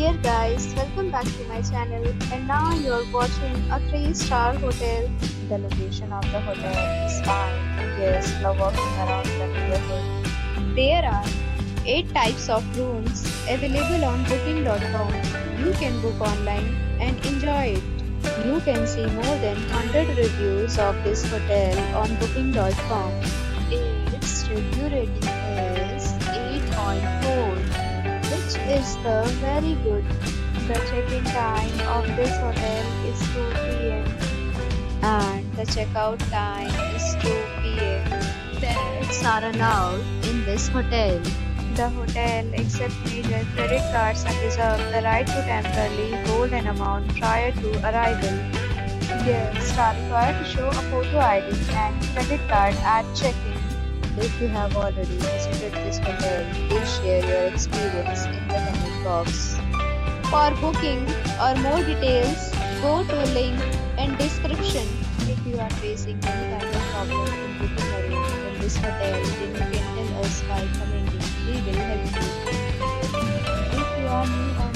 Dear guys, welcome back to my channel, and now you're watching a 3-star hotel. The location of the hotel is fine and guests love walking around the neighborhood. There are 8 types of rooms available on booking.com. You can book online and enjoy it. You can see more than 100 reviews of this hotel on booking.com. Its review rating is 8.4, which is the very good. The check-in time of this hotel is 2 p.m. and the checkout time is 2 p.m. Pets are allowed in this hotel. The hotel accepts major credit cards and reserves the right to temporarily hold an amount prior to arrival. Guests are required to show a photo ID and credit card at check-in. If you have already visited this hotel, please share your experience in the comment box. For booking or more details, go to link in description. If you are facing any kind of problem in booking a room in this hotel, then you can tell us by commenting. We will help you. If you are new on